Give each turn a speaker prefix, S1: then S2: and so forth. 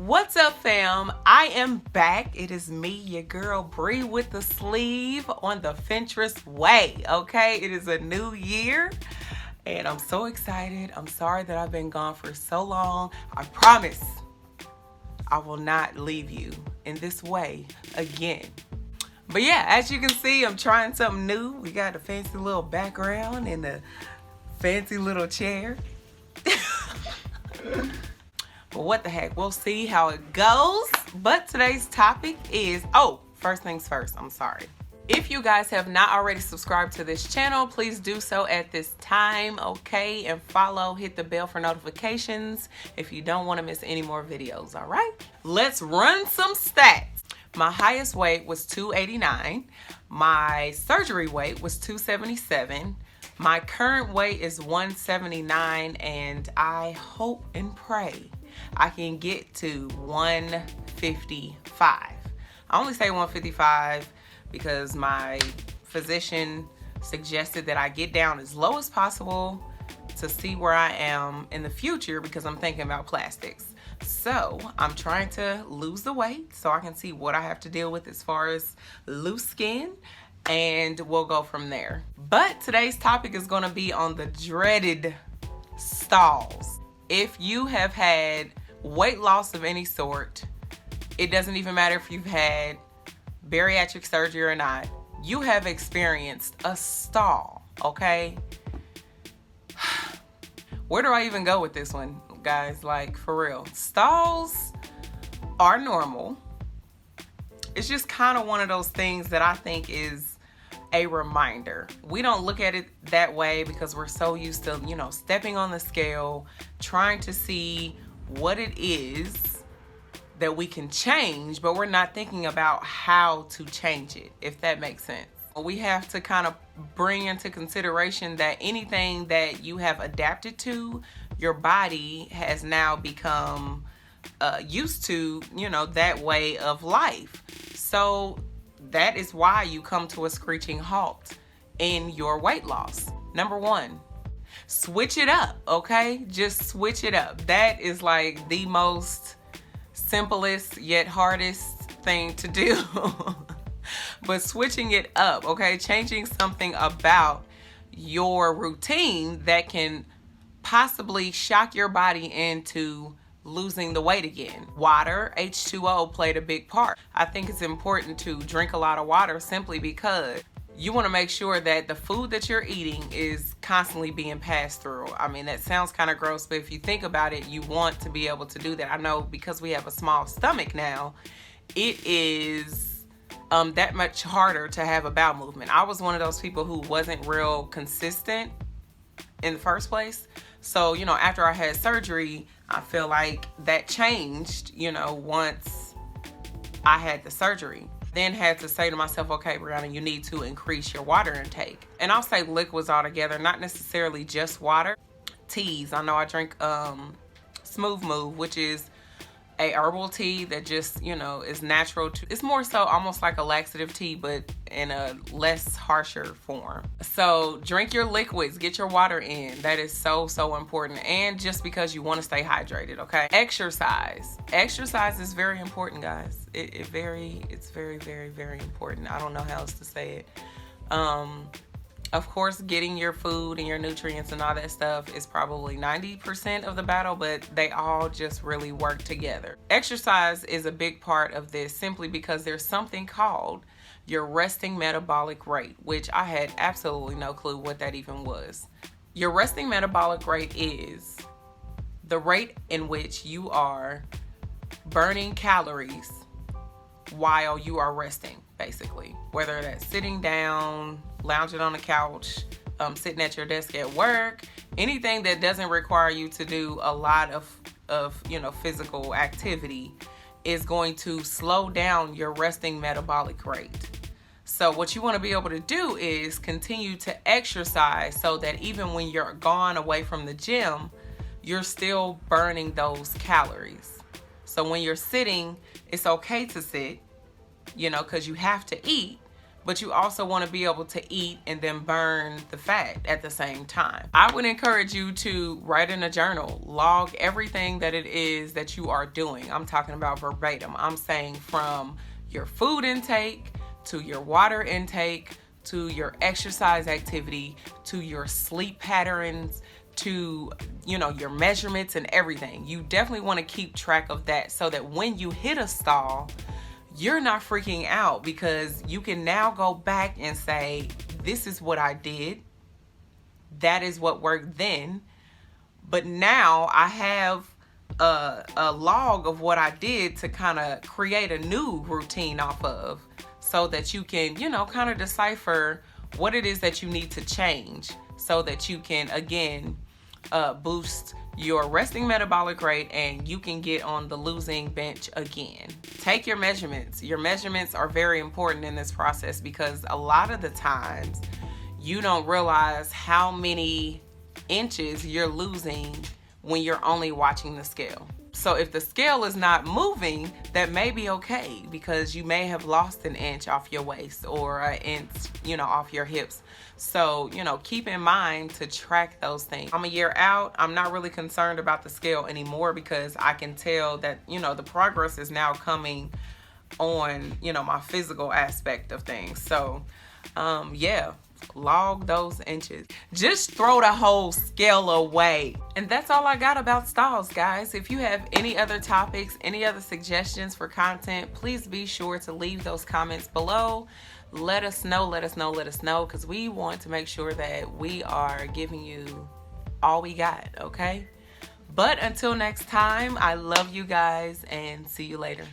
S1: What's up, fam? I am back. It is me, your girl Bree, with the sleeve on the Pinterest way. Okay, it is a new year and I'm so excited. I'm sorry that I've been gone for so long. I promise I will not leave you in this way again. But yeah, as you can see, I'm trying something new. We got a fancy little background and a fancy little chair. But what the heck, we'll see how it goes. But today's topic is, first things first, I'm sorry. If you guys have not already subscribed to this channel, please do so at this time, okay? And follow, hit the bell for notifications if you don't want to miss any more videos, all right? Let's run some stats. My highest weight was 289. My surgery weight was 277. My current weight is 179, and I hope and pray I can get to 155. I only say 155 because my physician suggested that I get down as low as possible to see where I am in the future because I'm thinking about plastics. So I'm trying to lose the weight so I can see what I have to deal with as far as loose skin, and we'll go from there. But today's topic is going to be on the dreaded stalls. If you have had weight loss of any sort, it doesn't even matter if you've had bariatric surgery or not, you have experienced a stall, okay? Where do I even go with this one, guys? Like, for real. Stalls are normal. It's just kind of one of those things that I think is a reminder. We don't look at it that way because we're so used to, stepping on the scale, trying to see what it is that we can change, but we're not thinking about how to change it, if that makes sense. We have to kind of bring into consideration that anything that you have adapted to, your body has now become used to, that way of life. So that is why you come to a screeching halt in your weight loss. Number one, switch it up, okay? Just switch it up. That is like the most simplest yet hardest thing to do. But switching it up, okay? Changing something about your routine that can possibly shock your body into losing the weight again. Water, H2O, played a big part. I think it's important to drink a lot of water simply because you want to make sure that the food that you're eating is constantly being passed through. I mean, that sounds kind of gross, but if you think about it, you want to be able to do that. I know because we have a small stomach now, it is that much harder to have a bowel movement. I was one of those people who wasn't real consistent in the first place. So, after I had surgery, I feel like that changed, once I had the surgery. Then had to say to myself, okay, Brianna, you need to increase your water intake. And I'll say liquids altogether, not necessarily just water. Teas, I know I drink Smooth Move, which is a herbal tea that just, is natural. It's more so almost like a laxative tea, but in a less harsher form. So drink your liquids, get your water in. That is so, so important. And just because you want to stay hydrated, okay? Exercise. Exercise is very important, guys. It's very, very, very important. I don't know how else to say it. Of course, getting your food and your nutrients and all that stuff is probably 90% of the battle, but they all just really work together. Exercise is a big part of this simply because there's something called your resting metabolic rate, which I had absolutely no clue what that even was. Your resting metabolic rate is the rate in which you are burning calories while you are resting, basically. Whether that's sitting down, lounging on the couch, sitting at your desk at work, anything that doesn't require you to do a lot of physical activity is going to slow down your resting metabolic rate. So what you want to be able to do is continue to exercise so that even when you're gone away from the gym, you're still burning those calories. So when you're sitting, it's okay to sit, because you have to eat, but you also want to be able to eat and then burn the fat at the same time. I would encourage you to write in a journal, log everything that it is that you are doing. I'm talking about verbatim. I'm saying from your food intake to your water intake to your exercise activity to your sleep patterns to, you know, your measurements and everything. You definitely want to keep track of that so that when you hit a stall, you're not freaking out, because you can now go back and say, this is what I did. That is what worked then. But now I have a log of what I did to kind of create a new routine off of, so that you can, you know, kind of decipher what it is that you need to change so that you can, again, boost your resting metabolic rate and you can get on the losing bench again. Take your measurements. Your measurements are very important in this process, because a lot of the times you don't realize how many inches you're losing when you're only watching the scale. So if the scale is not moving, that may be okay, because you may have lost an inch off your waist or an inch, you know, off your hips. So, you know, keep in mind to track those things. I'm a year out. I'm not really concerned about the scale anymore, because I can tell that, you know, the progress is now coming on, you know, my physical aspect of things. So, yeah. Log those inches. Just throw the whole scale away. And that's all I got about stalls, guys. If you have any other topics, any other suggestions for content, please be sure to leave those comments below. Let us know, because we want to make sure that we are giving you all we got, okay? But until next time, I love you guys and see you later.